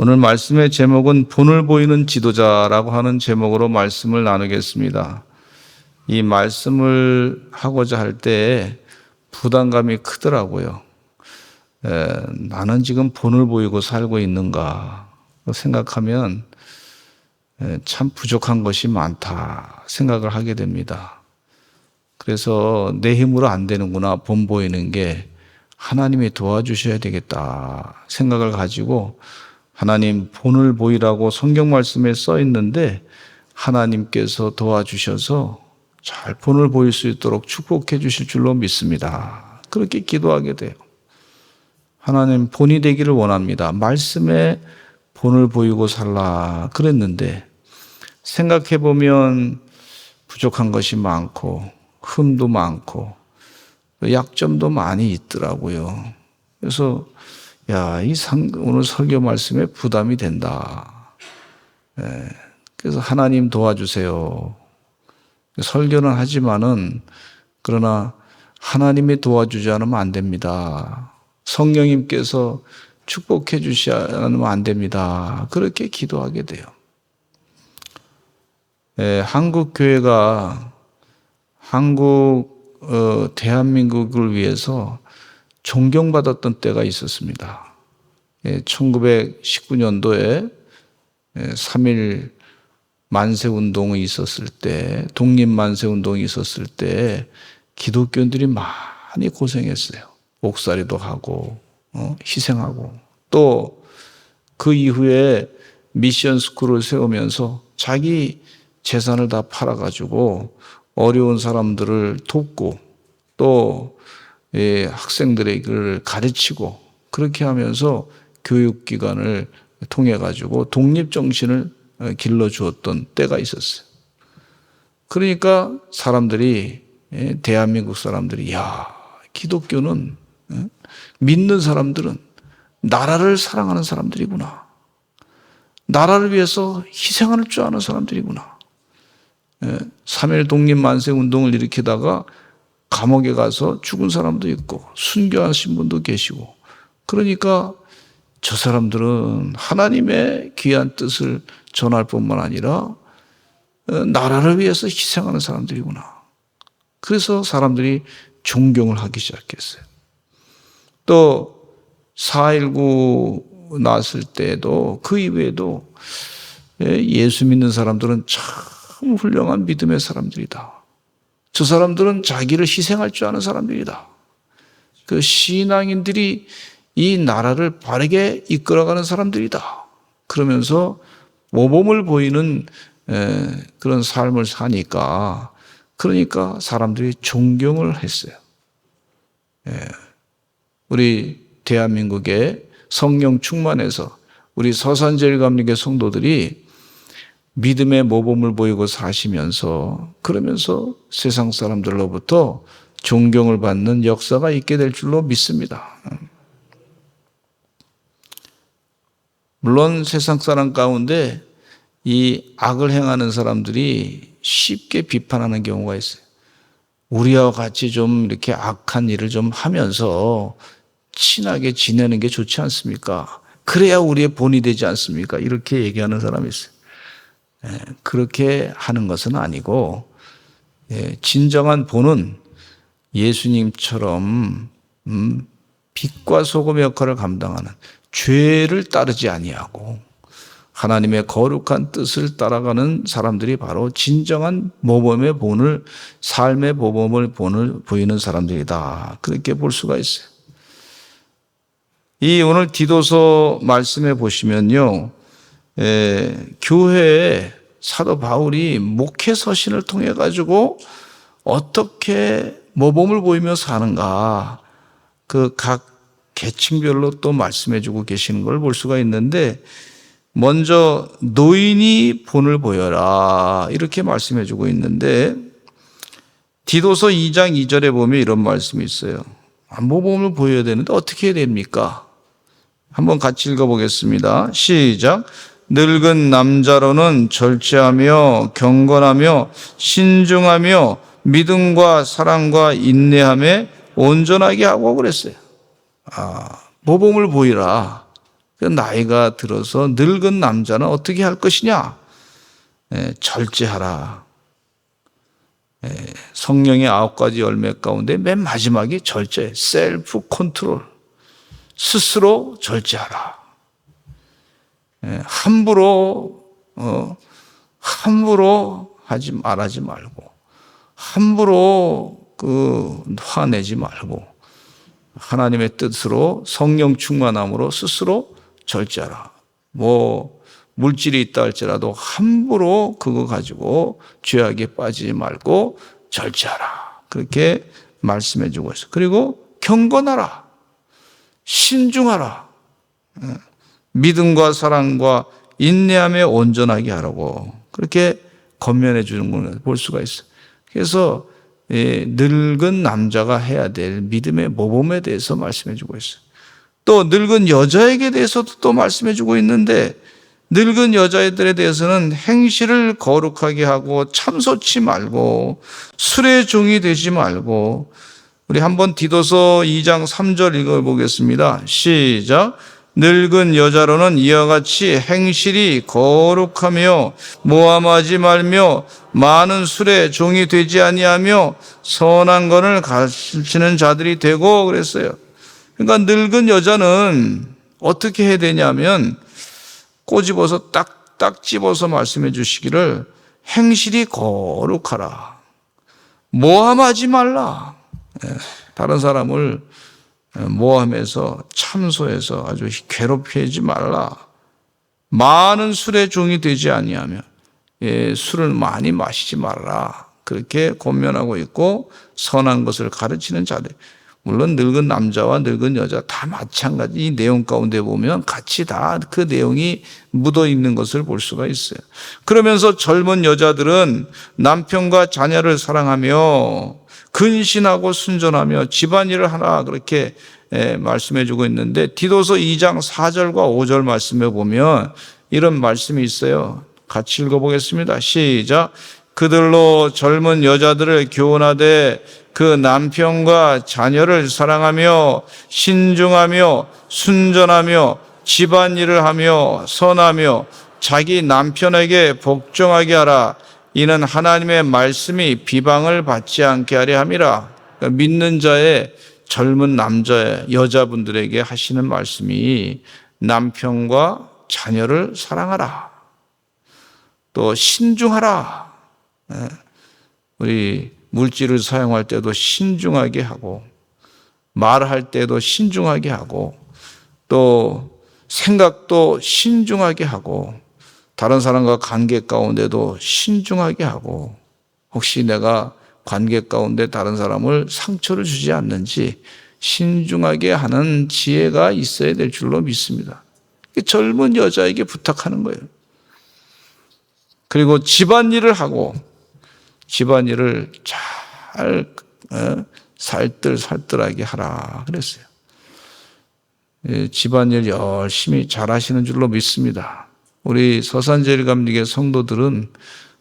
오늘 말씀의 제목은 본을 보이는 지도자라고 하는 제목으로 말씀을 나누겠습니다. 이 말씀을 하고자 할 때 부담감이 크더라고요. 나는 지금 본을 보이고 살고 있는가 생각하면 참 부족한 것이 많다 생각을 하게 됩니다. 그래서 내 힘으로 안 되는구나, 본 보이는 게 하나님이 도와주셔야 되겠다 생각을 가지고 하나님 본을 보이라고 성경 말씀에 써 있는데 하나님께서 도와주셔서 잘 본을 보일 수 있도록 축복해 주실 줄로 믿습니다. 그렇게 기도하게 돼요. 하나님 본이 되기를 원합니다. 말씀에 본을 보이고 살라 그랬는데 생각해 보면 부족한 것이 많고 흠도 많고 약점도 많이 있더라고요. 그래서 오늘 설교 말씀에 부담이 된다. 그래서 하나님 도와주세요. 설교는 하지만은 그러나 하나님이 도와주지 않으면 안 됩니다. 성령님께서 축복해 주지 않으면 안 됩니다. 그렇게 기도하게 돼요. 한국 교회가 대한민국을 위해서 존경받았던 때가 있었습니다. 1919년도에 3.1 만세운동이 있었을 때, 독립만세운동이 있었을 때 기독교인들이 많이 고생했어요. 옥살이도 하고 희생하고 또 그 이후에 미션 스쿨을 세우면서 자기 재산을 다 팔아가지고 어려운 사람들을 돕고 또 학생들에게 가르치고 그렇게 하면서 교육기관을 통해 가지고 독립정신을 길러주었던 때가 있었어요. 그러니까 대한민국 사람들이 기독교는 믿는 사람들은 나라를 사랑하는 사람들이구나. 나라를 위해서 희생할 줄 아는 사람들이구나. 3.1 독립만세운동을 일으키다가 감옥에 가서 죽은 사람도 있고 순교하신 분도 계시고 그러니까 저 사람들은 하나님의 귀한 뜻을 전할 뿐만 아니라 나라를 위해서 희생하는 사람들이구나. 그래서 사람들이 존경을 하기 시작했어요. 또 4.19 나왔을 때도 그 이후에도 예수 믿는 사람들은 참 훌륭한 믿음의 사람들이다. 저 사람들은 자기를 희생할 줄 아는 사람들이다. 그 신앙인들이 이 나라를 바르게 이끌어가는 사람들이다. 그러면서 모범을 보이는 그런 삶을 사니까 그러니까 사람들이 존경을 했어요. 우리 대한민국의 성령 충만해서 우리 서산제일감리교 성도들이 믿음의 모범을 보이고 사시면서 그러면서 세상 사람들로부터 존경을 받는 역사가 있게 될 줄로 믿습니다. 물론 세상 사람 가운데 이 악을 행하는 사람들이 쉽게 비판하는 경우가 있어요. 우리와 같이 좀 이렇게 악한 일을 좀 하면서 친하게 지내는 게 좋지 않습니까? 그래야 우리의 본이 되지 않습니까? 이렇게 얘기하는 사람이 있어요. 그렇게 하는 것은 아니고 진정한 본은 예수님처럼 빛과 소금의 역할을 감당하는 죄를 따르지 아니하고 하나님의 거룩한 뜻을 따라가는 사람들이 바로 진정한 모범의 본을 삶의 모범을 본을 보이는 사람들이다. 그렇게 볼 수가 있어요. 이 오늘 디도서 말씀에 보시면요. 교회에 사도 바울이 목회 서신을 통해 가지고 어떻게 모범을 보이며 사는가 그 각 계층별로 또 말씀해 주고 계시는 걸 볼 수가 있는데 먼저 노인이 본을 보여라 이렇게 말씀해 주고 있는데 디도서 2장 2절에 보면 이런 말씀이 있어요. 모범을 보여야 되는데 어떻게 해야 됩니까? 한번 같이 읽어보겠습니다. 시작. 늙은 남자로는 절제하며 경건하며 신중하며 믿음과 사랑과 인내함에 온전하게 하고 그랬어요. 모범을 보이라. 그 나이가 들어서 늙은 남자는 어떻게 할 것이냐? 절제하라. 성령의 9가지 열매 가운데 맨 마지막이 절제, 셀프 컨트롤. 스스로 절제하라. 함부로 말하지 말고, 함부로 화내지 말고, 하나님의 뜻으로 성령 충만함으로 스스로 절제하라. 물질이 있다 할지라도 함부로 그거 가지고 죄악에 빠지지 말고 절제하라. 그렇게 말씀해 주고 있어요. 그리고 경건하라. 신중하라. 믿음과 사랑과 인내함에 온전하게 하라고 그렇게 권면해 주는 걸 볼 수가 있어요. 그래서 늙은 남자가 해야 될 믿음의 모범에 대해서 말씀해 주고 있어요. 또 늙은 여자에게 대해서도 또 말씀해 주고 있는데, 늙은 여자애들에 대해서는 행실을 거룩하게 하고 참소치 말고 술의 종이 되지 말고, 우리 한번 디도서 2장 3절 읽어보겠습니다. 시작. 늙은 여자로는 이와 같이 행실이 거룩하며 모함하지 말며 많은 술의 종이 되지 아니하며 선한 것을 가르치는 자들이 되고 그랬어요. 그러니까 늙은 여자는 어떻게 해야 되냐면 꼬집어서 딱 집어서 말씀해 주시기를 행실이 거룩하라. 모함하지 말라. 다른 사람을 모함해서 참소해서 아주 괴롭히지 말라. 많은 술의 종이 되지 아니하며 술을 많이 마시지 말라. 그렇게 권면하고 있고, 선한 것을 가르치는 자들. 물론 늙은 남자와 늙은 여자 다 마찬가지. 이 내용 가운데 보면 같이 다 그 내용이 묻어 있는 것을 볼 수가 있어요. 그러면서 젊은 여자들은 남편과 자녀를 사랑하며 근신하고 순전하며 집안일을 하라 그렇게 말씀해 주고 있는데, 디도서 2장 4절과 5절 말씀해 보면 이런 말씀이 있어요. 같이 읽어보겠습니다. 시작. 그들로 젊은 여자들을 교훈하되 그 남편과 자녀를 사랑하며 신중하며 순전하며 집안일을 하며 선하며 자기 남편에게 복종하게 하라. 이는 하나님의 말씀이 비방을 받지 않게 하려 함이라. 그러니까 믿는 자의 젊은 남자, 여자분들에게 하시는 말씀이 남편과 자녀를 사랑하라. 또 신중하라. 우리 물질을 사용할 때도 신중하게 하고, 말할 때도 신중하게 하고, 또 생각도 신중하게 하고, 다른 사람과 관계 가운데도 신중하게 하고, 혹시 내가 관계 가운데 다른 사람을 상처를 주지 않는지 신중하게 하는 지혜가 있어야 될 줄로 믿습니다. 젊은 여자에게 부탁하는 거예요. 그리고 집안일을 하고, 집안일을 잘 살뜰살뜰하게 하라 그랬어요. 집안일 열심히 잘 하시는 줄로 믿습니다. 우리 서산제일감리교 성도들은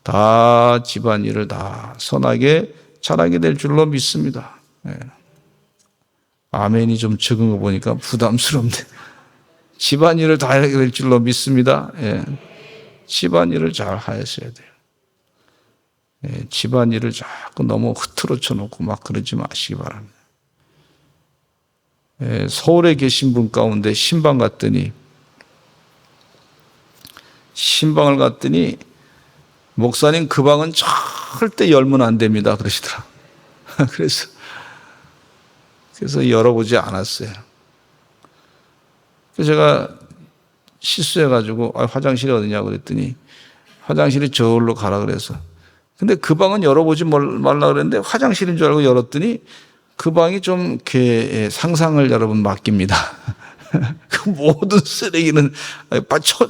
다 집안일을 다 선하게 잘하게 될 줄로 믿습니다. 아멘이 좀 적은 거 보니까 부담스럽네. 집안일을 다 하게 될 줄로 믿습니다. 집안일을 잘 하셔야 돼요. 집안일을 자꾸 너무 흐트러져 놓고 막 그러지 마시기 바랍니다. 서울에 계신 분 가운데 신방을 갔더니 목사님 그 방은 절대 열면 안 됩니다 그러시더라. 그래서 열어보지 않았어요. 그래서 제가 실수해가지고 화장실이 어디냐 그랬더니 화장실이 저울로 가라 그래서, 근데 그 방은 열어보지 말라 그랬는데 화장실인 줄 알고 열었더니 그 방이 좀 이렇게 상상을 여러분 맡깁니다. 그 모든 쓰레기는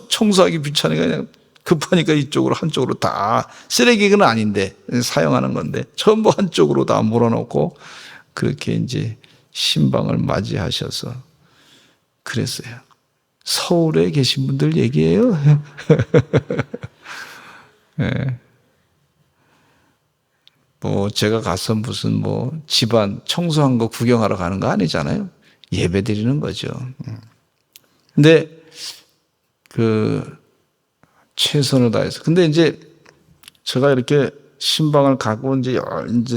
청소하기 귀찮으니까 그냥 급하니까 이쪽으로 한쪽으로 다, 쓰레기는 아닌데 사용하는 건데 전부 한쪽으로 다 몰아놓고 그렇게 이제 신방을 맞이하셔서 그랬어요. 서울에 계신 분들 얘기예요. 네. 제가 가서 무슨 집안 청소한 거 구경하러 가는 거 아니잖아요. 예배 드리는 거죠. 근데 최선을 다해서. 근데 이제 제가 이렇게 신방을 가고 이제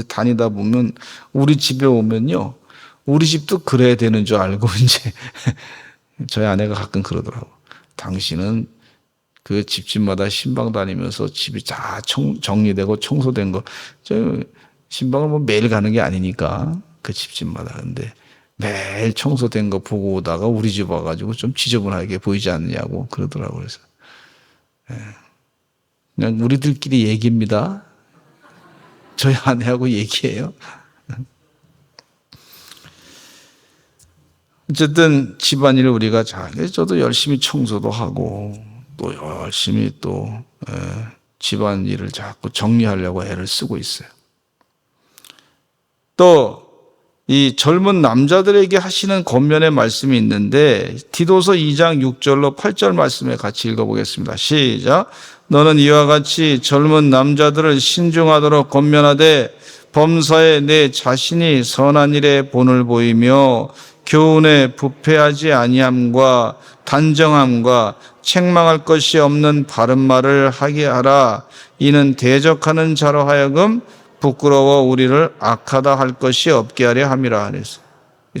다니다 보면 우리 집에 오면요. 우리 집도 그래야 되는 줄 알고 이제 저희 아내가 가끔 그러더라고. 당신은 그 집집마다 신방 다니면서 집이 다 정리되고 청소된 거. 저 신방을 뭐 매일 가는 게 아니니까 그 집집마다. 근데 매일 청소된 거 보고 오다가 우리 집 와가지고 좀 지저분하게 보이지 않느냐고 그러더라고요. 그래서 그냥 우리들끼리 얘기입니다. 저희 아내하고 얘기해요. 어쨌든 집안일을 우리가 저도 열심히 청소도 하고 또 열심히 또 집안일을 자꾸 정리하려고 애를 쓰고 있어요. 또 이 젊은 남자들에게 하시는 권면의 말씀이 있는데 디도서 2장 6절로 8절 말씀에 같이 읽어보겠습니다. 시작. 너는 이와 같이 젊은 남자들을 신중하도록 권면하되 범사에 내 자신이 선한 일에 본을 보이며 교훈에 부패하지 아니함과 단정함과 책망할 것이 없는 바른 말을 하게 하라. 이는 대적하는 자로 하여금 부끄러워 우리를 악하다 할 것이 없게 하려 함이라. 그래서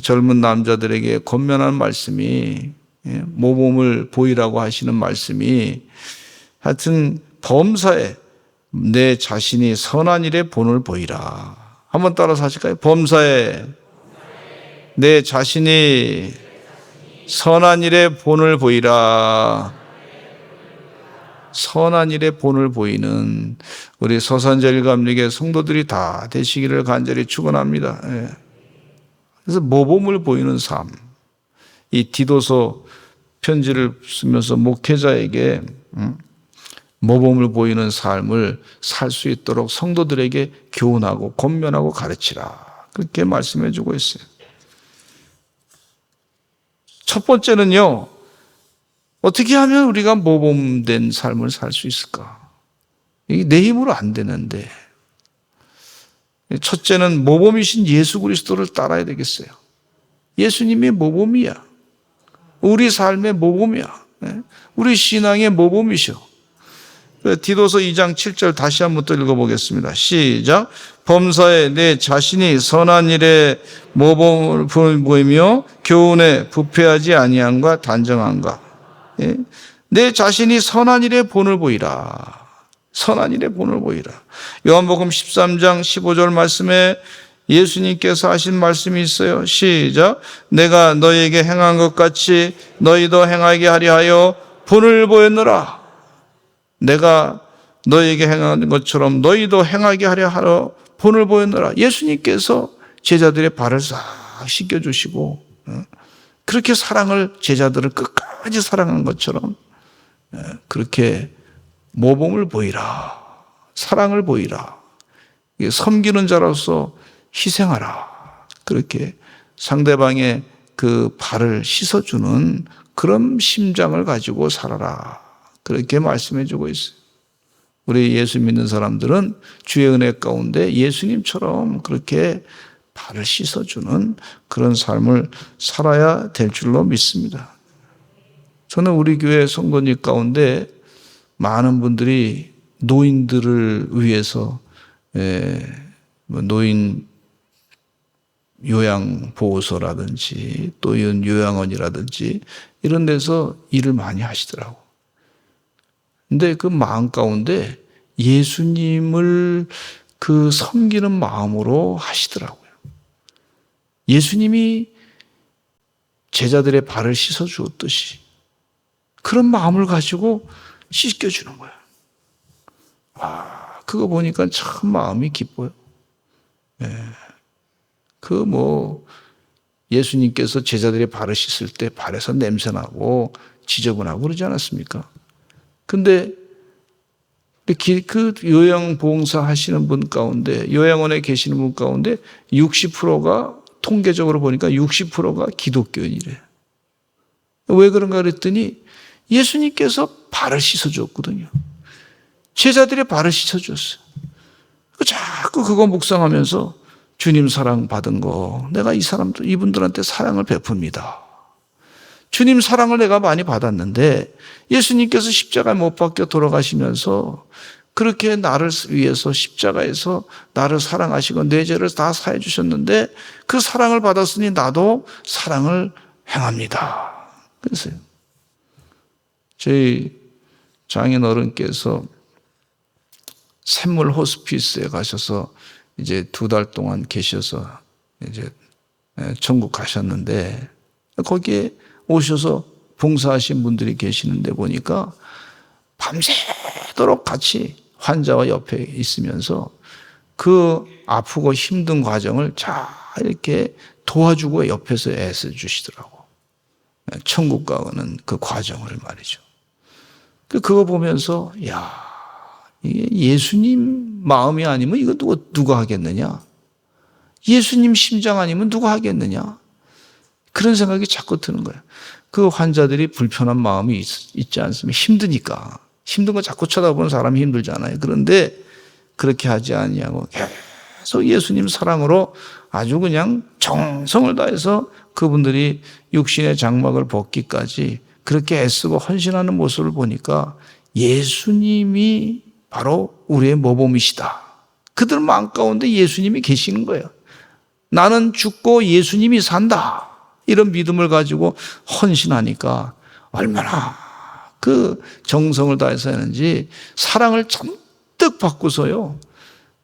젊은 남자들에게 권면하는 말씀이, 모범을 보이라고 하시는 말씀이, 하여튼 범사에 내 자신이 선한 일에 본을 보이라. 한번 따라서 하실까요? 범사에 내 자신이 선한 일에 본을 보이라. 선한 일에 본을 보이는 우리 서산제일감리교 성도들이 다 되시기를 간절히 축원합니다. 그래서 모범을 보이는 삶. 이 디도서 편지를 쓰면서 목회자에게 모범을 보이는 삶을 살 수 있도록 성도들에게 교훈하고 권면하고 가르치라. 그렇게 말씀해 주고 있어요. 첫 번째는요. 어떻게 하면 우리가 모범된 삶을 살 수 있을까? 이게 내 힘으로 안 되는데. 첫째는 모범이신 예수 그리스도를 따라야 되겠어요. 예수님이 모범이야. 우리 삶의 모범이야. 우리 신앙의 모범이셔. 디도서 2장 7절 다시 한번 또 읽어보겠습니다. 시작. 범사에 내 자신이 선한 일에 모범을 보이며 교훈에 부패하지 아니함과 단정함과. 내 자신이 선한 일에 본을 보이라. 선한 일에 본을 보이라. 요한복음 13장 15절 말씀에 예수님께서 하신 말씀이 있어요. 시작. 내가 너희에게 행한 것 같이 너희도 행하게 하려 하여 본을 보였노라. 내가 너희에게 행한 것처럼 너희도 행하게 하려 본을 보였노라. 예수님께서 제자들의 발을 싹 씻겨주시고 그렇게 사랑을 제자들을 끝까지 사랑한 것처럼 그렇게 모범을 보이라. 사랑을 보이라. 섬기는 자로서 희생하라. 그렇게 상대방의 그 발을 씻어주는 그런 심장을 가지고 살아라. 그렇게 말씀해 주고 있어요. 우리 예수 믿는 사람들은 주의 은혜 가운데 예수님처럼 그렇게 발을 씻어주는 그런 삶을 살아야 될 줄로 믿습니다. 저는 우리 교회 성도님 가운데 많은 분들이 노인들을 위해서 노인 요양보호소라든지 또 이런 요양원이라든지 이런 데서 일을 많이 하시더라고. 근데 그 마음 가운데 예수님을 그 섬기는 마음으로 하시더라고요. 예수님이 제자들의 발을 씻어 주었듯이 그런 마음을 가지고 씻겨주는 거예요. 그거 보니까 참 마음이 기뻐요. 예수님께서 제자들의 발을 씻을 때 발에서 냄새나고 지저분하고 그러지 않았습니까? 근데 그 요양봉사 하시는 분 가운데, 요양원에 계시는 분 가운데 60%가 통계적으로 보니까 60%가 기독교인이래. 왜 그런가 그랬더니 예수님께서 발을 씻어줬거든요. 제자들의 발을 씻어줬어요. 자꾸 그거 묵상하면서 주님 사랑 받은 거, 내가 이분들한테 사랑을 베풉니다. 주님 사랑을 내가 많이 받았는데 예수님께서 십자가에 못 박혀 돌아가시면서 그렇게 나를 위해서 십자가에서 나를 사랑하시고 내 죄를 다 사해 주셨는데 그 사랑을 받았으니 나도 사랑을 행합니다. 그래서요. 저희 장인 어른께서 샘물 호스피스에 가셔서 이제 2달 동안 계셔서 이제 천국 가셨는데 거기에 오셔서 봉사하신 분들이 계시는데 보니까 밤새도록 같이 환자와 옆에 있으면서 그 아프고 힘든 과정을 잘 이렇게 도와주고 옆에서 애써 주시더라고. 천국 가는 그 과정을 말이죠. 그거 보면서 야, 이게 예수님 마음이 아니면 이거 누가 하겠느냐? 예수님 심장 아니면 누가 하겠느냐? 그런 생각이 자꾸 드는 거예요. 그 환자들이 불편한 마음이 있지 않습니까? 힘드니까. 힘든 거 자꾸 쳐다보는 사람이 힘들잖아요. 그런데 그렇게 하지 아니하고 계속 예수님 사랑으로 아주 그냥 정성을 다해서 그분들이 육신의 장막을 벗기까지 그렇게 애쓰고 헌신하는 모습을 보니까 예수님이 바로 우리의 모범이시다. 그들 마음 가운데 예수님이 계시는 거예요. 나는 죽고 예수님이 산다. 이런 믿음을 가지고 헌신하니까 얼마나 그 정성을 다해서 하는지 사랑을 잔뜩 받고서요.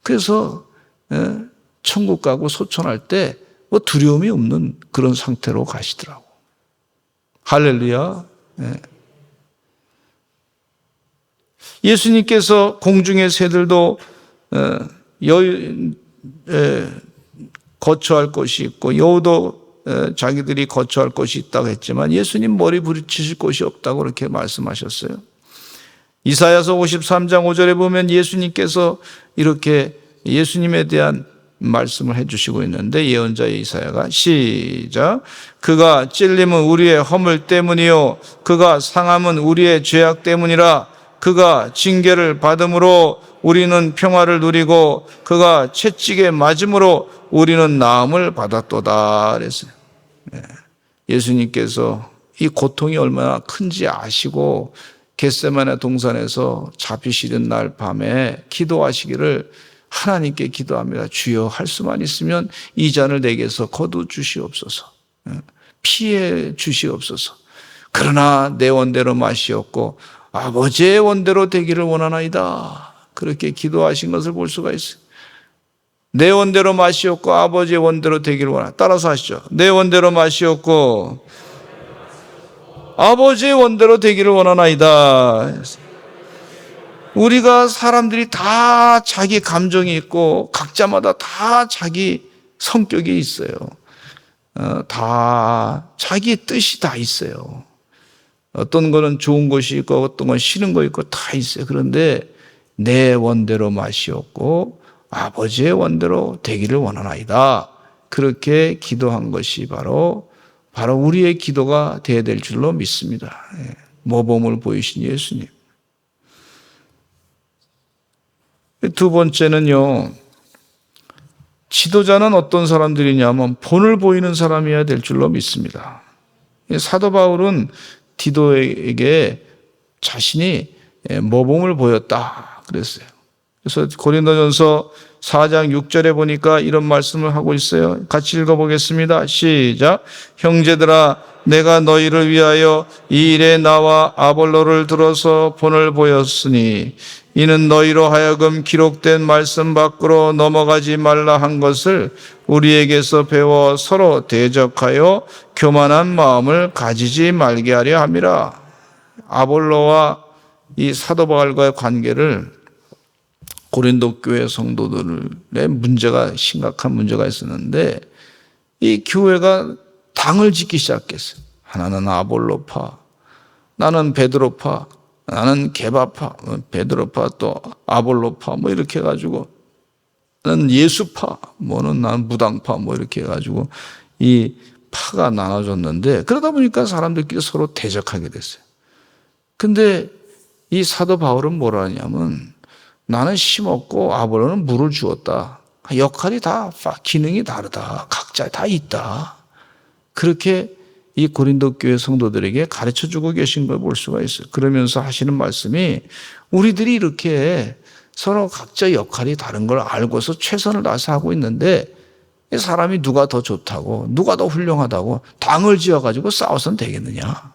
그래서 천국 가고 소천할 때 뭐 두려움이 없는 그런 상태로 가시더라고. 할렐루야. 예수님께서 공중의 새들도 거처할 곳이 있고 여우도 자기들이 거처할 곳이 있다고 했지만 예수님 머리 부딪히실 곳이 없다고 그렇게 말씀하셨어요. 이사야서 53장 5절에 보면 예수님께서 이렇게 예수님에 대한 말씀을 해주시고 있는데 예언자의 이사야가 시작. 그가 찔림은 우리의 허물 때문이요 그가 상함은 우리의 죄악 때문이라. 그가 징계를 받음으로 우리는 평화를 누리고 그가 채찍에 맞음으로 우리는 나음을 받았도다 그랬어요. 예수님께서 이 고통이 얼마나 큰지 아시고 겟세마네 동산에서 잡히시는 날 밤에 기도하시기를 하나님께 기도합니다. 주여 할 수만 있으면 이 잔을 내게서 거두 주시옵소서. 피해 주시옵소서. 그러나 내 원대로 마시옵고 아버지의 원대로 되기를 원하나이다. 그렇게 기도하신 것을 볼 수가 있어요. 내 원대로 마시옵고 아버지의 원대로 되기를 원하나. 따라서 하시죠. 내 원대로 마시옵고 아버지의 원대로 되기를 원하나이다. 우리가 사람들이 다 자기 감정이 있고 각자마다 다 자기 성격이 있어요. 다 자기 뜻이 다 있어요. 어떤 거는 좋은 것이 있고 어떤 건 싫은 거 있고 다 있어요. 그런데 내 원대로 마시옵고 아버지의 원대로 되기를 원하나이다. 그렇게 기도한 것이 바로 우리의 기도가 되어야 될 줄로 믿습니다. 모범을 보이신 예수님. 두 번째는요, 지도자는 어떤 사람들이냐면 본을 보이는 사람이어야 될 줄로 믿습니다. 사도 바울은 디도에게 자신이 모범을 보였다 그랬어요. 그래서 고린도전서 4장 6절에 보니까 이런 말씀을 하고 있어요. 같이 읽어보겠습니다. 시작. 형제들아 내가 너희를 위하여 이 일에 나와 아볼로를 들어서 본을 보였으니 이는 너희로 하여금 기록된 말씀 밖으로 넘어가지 말라 한 것을 우리에게서 배워 서로 대적하여 교만한 마음을 가지지 말게 하려 함이라. 아볼로와 이 사도 바울과의 관계를 고린도 교회 성도들의 심각한 문제가 있었는데 이 교회가 당을 짓기 시작했어요. 하나는 아볼로파, 나는 베드로파, 나는 게바파, 베드로파 또 아볼로파 뭐 이렇게 해가지고 나는 예수파, 뭐는 나는 무당파 뭐 이렇게 해가지고 이 파가 나눠졌는데 그러다 보니까 사람들끼리 서로 대적하게 됐어요. 근데 이 사도 바울은 뭐라 하냐면 나는 심었고 아볼로는 물을 주었다. 역할이 다 기능이 다르다. 각자 다 있다. 그렇게 이 고린도 교회 성도들에게 가르쳐주고 계신 걸 볼 수가 있어요. 그러면서 하시는 말씀이 우리들이 이렇게 서로 각자 역할이 다른 걸 알고서 최선을 다해서 하고 있는데 이 사람이 누가 더 좋다고 누가 더 훌륭하다고 당을 지어가지고 싸워서는 되겠느냐.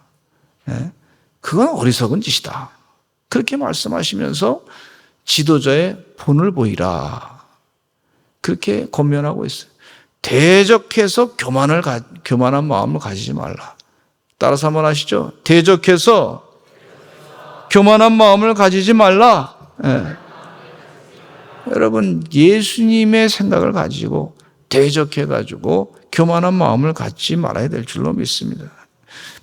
그건 어리석은 짓이다. 그렇게 말씀하시면서 지도자의 본을 보이라. 그렇게 권면하고 있어요. 대적해서 교만한 마음을 가지지 말라. 따라서 한번 하시죠. 대적해서 교만한 마음을 가지지 말라. 여러분, 예수님의 생각을 가지고 대적해가지고 교만한 마음을 갖지 말아야 될 줄로 믿습니다.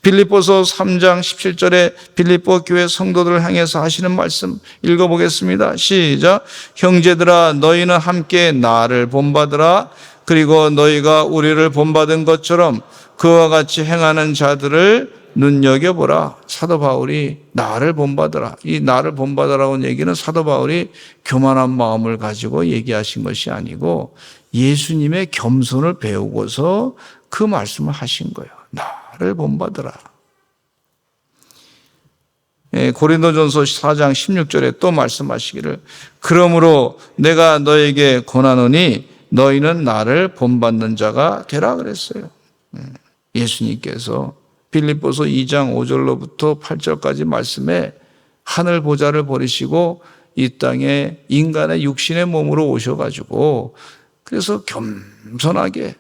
빌립보서 3장 17절에 빌립보 교회 성도들을 향해서 하시는 말씀 읽어보겠습니다. 시작. 형제들아 너희는 함께 나를 본받으라. 그리고 너희가 우리를 본받은 것처럼 그와 같이 행하는 자들을 눈여겨보라. 사도 바울이 나를 본받으라. 이 나를 본받으라는 얘기는 사도 바울이 교만한 마음을 가지고 얘기하신 것이 아니고 예수님의 겸손을 배우고서 그 말씀을 하신 거예요. 나를 본받으라. 고린도전서 4장 16절에 또 말씀하시기를 그러므로 내가 너에게 권하노니 너희는 나를 본받는 자가 되라 그랬어요. 예수님께서 빌립보서 2장 5절로부터 8절까지 말씀에 하늘 보좌를 버리시고 이 땅에 인간의 육신의 몸으로 오셔가지고 그래서 겸손하게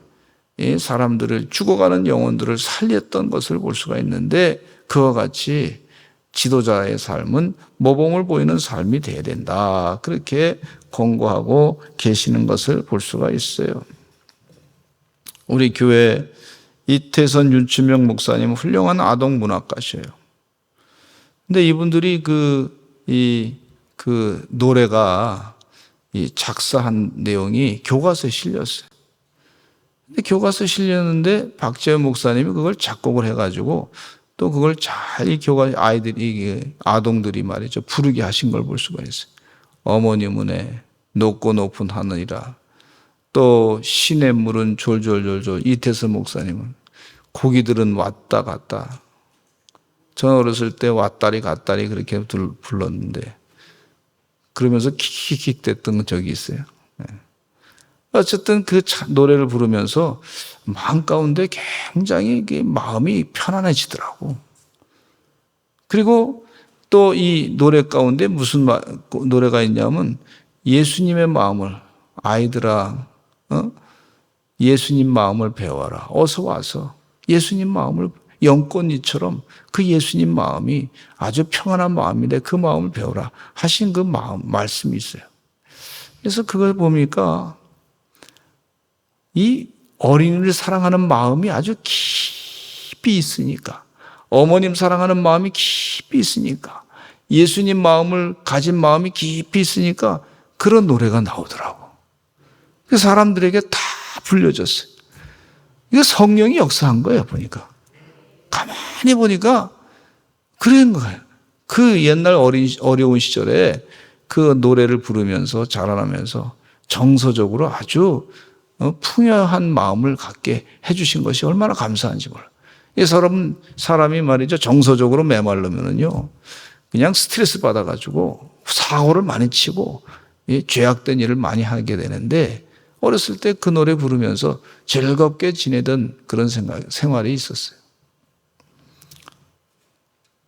사람들을 죽어가는 영혼들을 살렸던 것을 볼 수가 있는데 그와 같이 지도자의 삶은 모범을 보이는 삶이 되어야 된다. 그렇게 권고하고 계시는 것을 볼 수가 있어요. 우리 교회 이태선 윤춘명 목사님은 훌륭한 아동 문학가셔요. 근데 이분들이 그 노래가 작사한 내용이 교과서에 실렸어요. 근데 교과서에 실렸는데 박재현 목사님이 그걸 작곡을 해가지고 또 그걸 잘 이 아동들이 말이죠. 부르게 하신 걸 볼 수가 있어요. 어머니 문에 높고 높은 하늘이라 또 신의 물은 졸졸졸졸 이태선 목사님은 고기들은 왔다 갔다. 저는 어렸을 때 왔다리 갔다리 그렇게 불렀는데 그러면서 킥킥킥 됐던 적이 있어요. 어쨌든 그 노래를 부르면서 마음 가운데 굉장히 마음이 편안해지더라고. 그리고 또 이 노래 가운데 무슨 노래가 있냐면 예수님의 마음을 아이들아 예수님 마음을 배워라. 어서 와서 예수님 마음을 영꽃이처럼 그 예수님 마음이 아주 평안한 마음인데 그 마음을 배워라 하신 그 말씀이 있어요. 그래서 그걸 보니까 이 어린이를 사랑하는 마음이 아주 깊이 있으니까 어머님 사랑하는 마음이 깊이 있으니까 예수님 마음을 가진 마음이 깊이 있으니까 그런 노래가 나오더라고. 그 사람들에게 다 불려졌어요. 이거 성령이 역사한 거예요, 보니까. 가만히 보니까 그런 거예요. 그 옛날 어려운 시절에 그 노래를 부르면서 자라나면서 정서적으로 아주 풍요한 마음을 갖게 해주신 것이 얼마나 감사한지 몰라요. 이 사람이 말이죠. 정서적으로 메말르면은요, 그냥 스트레스 받아가지고 사고를 많이 치고 죄악된 일을 많이 하게 되는데 어렸을 때 그 노래 부르면서 즐겁게 지내던 그런 생활이 있었어요.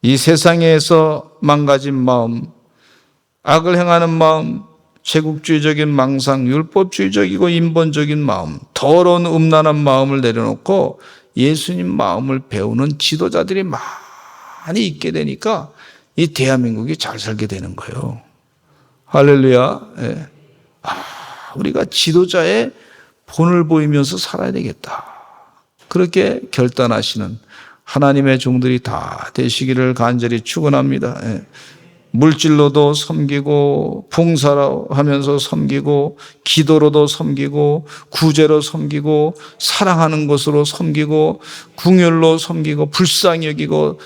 이 세상에서 망가진 마음, 악을 행하는 마음, 제국주의적인 망상, 율법주의적이고 인본적인 마음, 더러운 음란한 마음을 내려놓고 예수님 마음을 배우는 지도자들이 많이 있게 되니까 이 대한민국이 잘 살게 되는 거예요. 할렐루야. 예. 우리가 지도자의 본을 보이면서 살아야 되겠다. 그렇게 결단하시는 하나님의 종들이 다 되시기를 간절히 축원합니다. 예. 물질로도 섬기고 봉사로 하면서 섬기고 기도로도 섬기고 구제로 섬기고 사랑하는 것으로 섬기고 궁율로 섬기고 불쌍히 여기고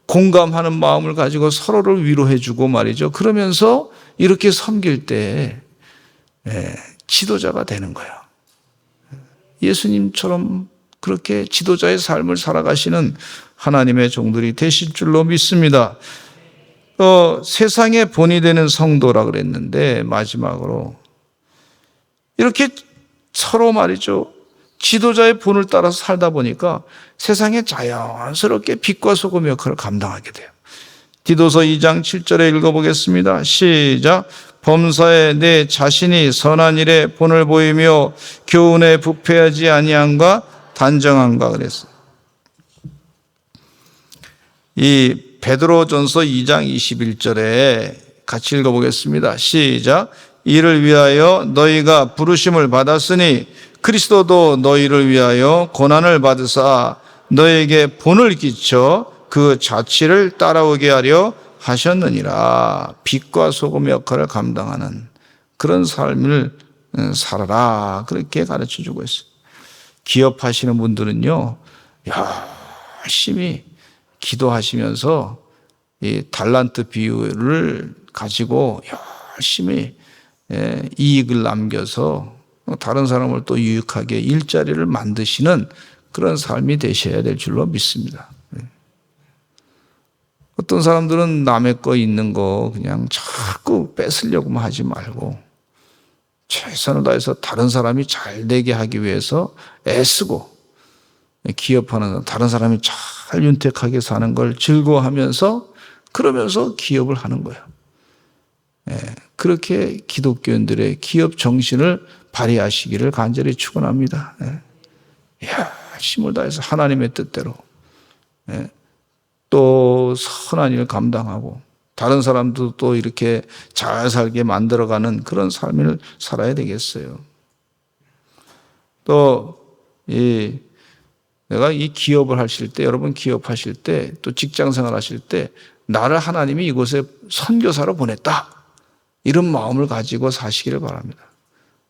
공감하는 마음을 가지고 서로를 위로해 주고 말이죠. 그러면서 이렇게 섬길 때 지도자가 되는 거예요. 예수님처럼 그렇게 지도자의 삶을 살아가시는 하나님의 종들이 되실 줄로 믿습니다. 세상의 본이 되는 성도라 그랬는데 마지막으로 이렇게 서로 말이죠. 지도자의 본을 따라서 살다 보니까 세상에 자연스럽게 빛과 소금 역할을 감당하게 돼요. 디도서 2장 7절에 읽어보겠습니다. 시작. 범사에 내 자신이 선한 일에 본을 보이며 교훈에 부패하지 아니함과 단정함과 그랬어요. 이 베드로전서 2장 21절에 같이 읽어보겠습니다. 시작. 이를 위하여 너희가 부르심을 받았으니 그리스도도 너희를 위하여 고난을 받으사 너에게 본을 끼쳐 그 자취를 따라오게 하려 하셨느니라. 빛과 소금 역할을 감당하는 그런 삶을 살아라. 그렇게 가르쳐주고 있어요. 기업하시는 분들은요, 열심히 기도하시면서 이 달란트 비율을 가지고 열심히 이익을 남겨서 다른 사람을 또 유익하게 일자리를 만드시는 그런 삶이 되셔야 될 줄로 믿습니다. 어떤 사람들은 남의 거 있는 거 그냥 자꾸 뺏으려고만 하지 말고 최선을 다해서 다른 사람이 잘 되게 하기 위해서 애쓰고 기업하는 다른 사람이 잘 윤택하게 사는 걸 즐거워하면서 그러면서 기업을 하는 거예요. 그렇게 기독교인들의 기업 정신을 발휘하시기를 간절히 축원합니다. 힘을 다해서 하나님의 뜻대로 또 선한 일을 감당하고 다른 사람도 또 이렇게 잘 살게 만들어가는 그런 삶을 살아야 되겠어요. 또 내가 이 기업을 하실 때, 여러분 기업하실 때, 또 직장 생활 하실 때 나를 하나님이 이곳에 선교사로 보냈다. 이런 마음을 가지고 사시기를 바랍니다.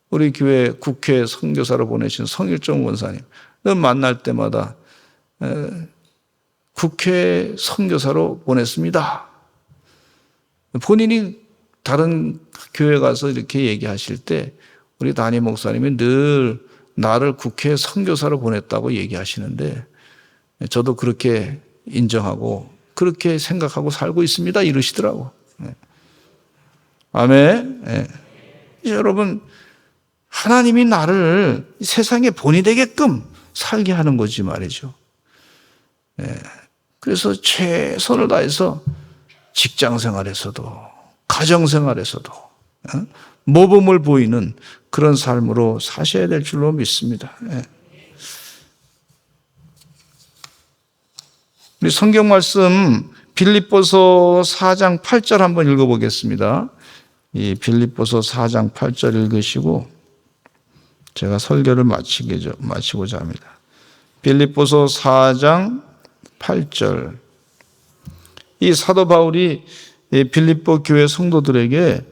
우리 교회 국회 선교사로 보내신 성일종 권사님, 만날 때마다 국회 선교사로 보냈습니다. 본인이 다른 교회 가서 이렇게 얘기하실 때 우리 담임 목사님이 늘 나를 국회 선교사로 보냈다고 얘기하시는데 저도 그렇게 인정하고 그렇게 생각하고 살고 있습니다. 이러시더라고. 아멘. 여러분, 하나님이 나를 세상에 본이 되게끔 살게 하는 거지 말이죠. 그래서 최선을 다해서 직장 생활에서도 가정 생활에서도 모범을 보이는 그런 삶으로 사셔야 될 줄로 믿습니다. 우리 성경 말씀 빌립보서 4장 8절 한번 읽어보겠습니다. 이 빌립보서 4장 8절 읽으시고 제가 설교를 마치고자 합니다. 빌립보서 4장 8절. 이 사도 바울이 빌립보 교회 성도들에게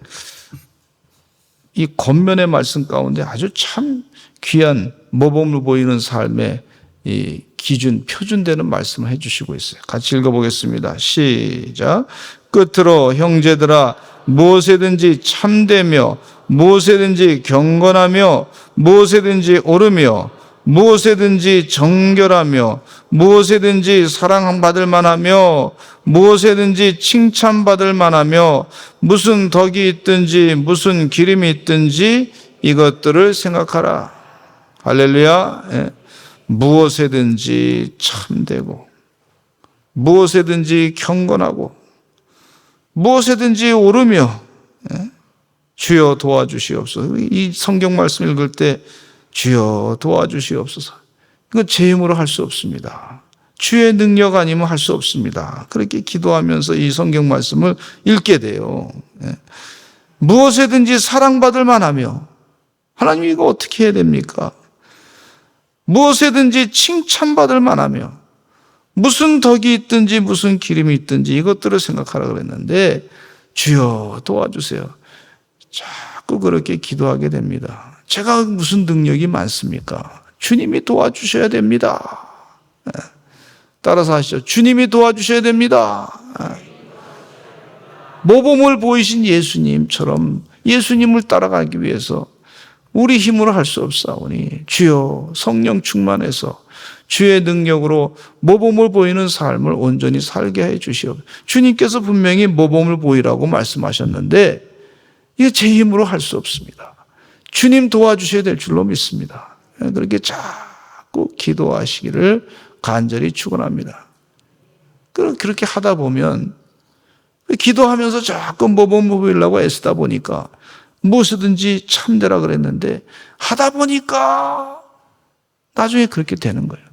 이 권면의 말씀 가운데 아주 참 귀한 모범을 보이는 삶의 이 기준, 표준되는 말씀을 해주시고 있어요. 같이 읽어보겠습니다. 시작. 끝으로 형제들아 무엇에든지 참되며 무엇에든지 경건하며 무엇에든지 옳으며 무엇에든지 정결하며 무엇에든지 사랑받을 만하며 무엇에든지 칭찬받을 만하며 무슨 덕이 있든지 무슨 기름이 있든지 이것들을 생각하라. 할렐루야. 무엇에든지 참되고 무엇에든지 경건하고 무엇에든지 옳으며 주여 도와주시옵소서. 이 성경 말씀 읽을 때 주여 도와주시옵소서. 이건 제 힘으로 할 수 없습니다. 주의 능력 아니면 할 수 없습니다. 그렇게 기도하면서 이 성경 말씀을 읽게 돼요. 무엇에든지 사랑받을 만하며 하나님 이거 어떻게 해야 됩니까? 무엇에든지 칭찬받을 만하며 무슨 덕이 있든지 무슨 기름이 있든지 이것들을 생각하라 그랬는데 주여 도와주세요. 자꾸 그렇게 기도하게 됩니다. 제가 무슨 능력이 많습니까? 주님이 도와주셔야 됩니다. 따라서 하시죠. 주님이 도와주셔야 됩니다. 모범을 보이신 예수님처럼 예수님을 따라가기 위해서 우리 힘으로 할 수 없사오니 주여 성령 충만해서 주의 능력으로 모범을 보이는 삶을 온전히 살게 해 주시옵소서. 주님께서 분명히 모범을 보이라고 말씀하셨는데 이게 제 힘으로 할 수 없습니다. 주님 도와주셔야 될 줄로 믿습니다. 그렇게 자꾸 기도하시기를 간절히 축원합니다. 그렇게 하다 보면 기도하면서 자꾸 모범을 보이려고 애쓰다 보니까 무엇이든지 참되라 그랬는데 하다 보니까 나중에 그렇게 되는 거예요.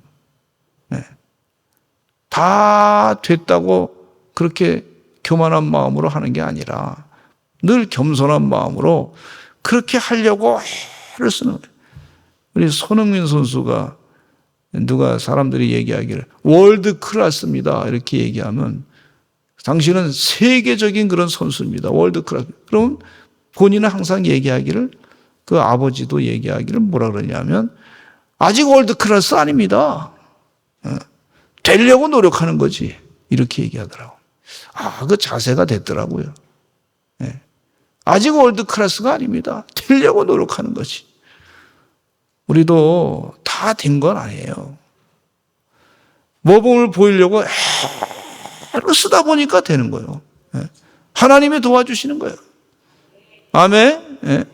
네. 다 됐다고 그렇게 교만한 마음으로 하는 게 아니라 늘 겸손한 마음으로 그렇게 하려고 애를 쓰는 거예요. 우리 손흥민 선수가 누가 사람들이 얘기하기를 월드 클래스입니다 이렇게 얘기하면 당신은 세계적인 그런 선수입니다. 월드 클래스. 그럼 본인은 항상 얘기하기를 그 아버지도 얘기하기를 뭐라 그러냐면 아직 월드 클래스 아닙니다. 되려고 노력하는 거지. 이렇게 얘기하더라고. 그 자세가 됐더라고요. 아직 월드 클래스가 아닙니다. 되려고 노력하는 거지. 우리도 다 된 건 아니에요. 모범을 보이려고 애를 쓰다 보니까 되는 거예요. 하나님이 도와주시는 거예요. 아멘.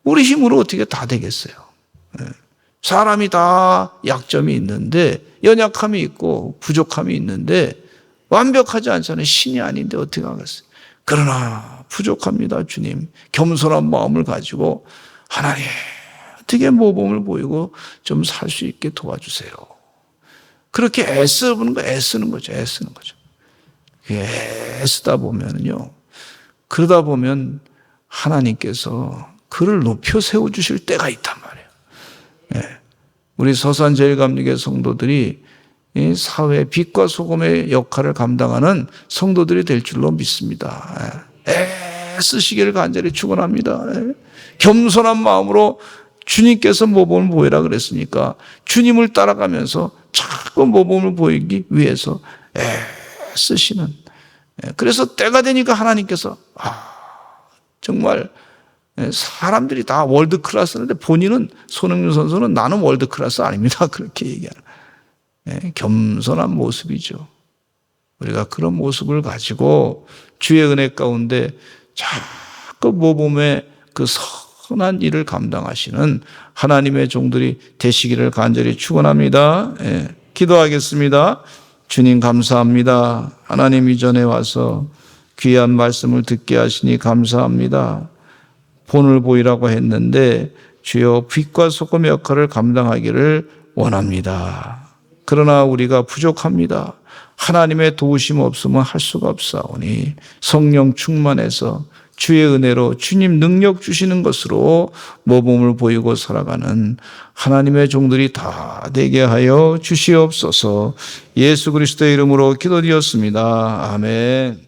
우리 힘으로 어떻게 다 되겠어요. 사람이 다 약점이 있는데 연약함이 있고 부족함이 있는데 완벽하지 않잖아요. 신이 아닌데 어떻게 하겠어요. 그러나 부족합니다. 주님. 겸손한 마음을 가지고 하나님 어떻게 모범을 보이고 좀 살 수 있게 도와주세요. 그렇게 애쓰는 거죠. 애쓰는 거죠. 애쓰다 보면요. 그러다 보면 하나님께서 그를 높여 세워주실 때가 있단 말이에요. 우리 서산제일감리교 성도들이 이 사회 빛과 소금의 역할을 감당하는 성도들이 될 줄로 믿습니다. 애쓰시기를 간절히 축원합니다. 겸손한 마음으로 주님께서 모범을 보이라 그랬으니까 주님을 따라가면서 자꾸 모범을 보이기 위해서 애쓰시는. 그래서 때가 되니까 하나님께서 정말 사람들이 다 월드 클래스인데 본인은 손흥민 선수는 나는 월드 클래스 아닙니다. 그렇게 얘기하는 겸손한 모습이죠. 우리가 그런 모습을 가지고 주의 은혜 가운데 자꾸 모범의 그 선한 일을 감당하시는 하나님의 종들이 되시기를 간절히 축원합니다. 기도하겠습니다. 주님 감사합니다. 하나님 이전에 와서 귀한 말씀을 듣게 하시니 감사합니다. 본을 보이라고 했는데 주여 빛과 소금의 역할을 감당하기를 원합니다. 그러나 우리가 부족합니다. 하나님의 도우심 없으면 할 수가 없사오니 성령 충만해서 주의 은혜로 주님 능력 주시는 것으로 모범을 보이고 살아가는 하나님의 종들이 다 되게 하여 주시옵소서. 예수 그리스도의 이름으로 기도드렸습니다. 아멘.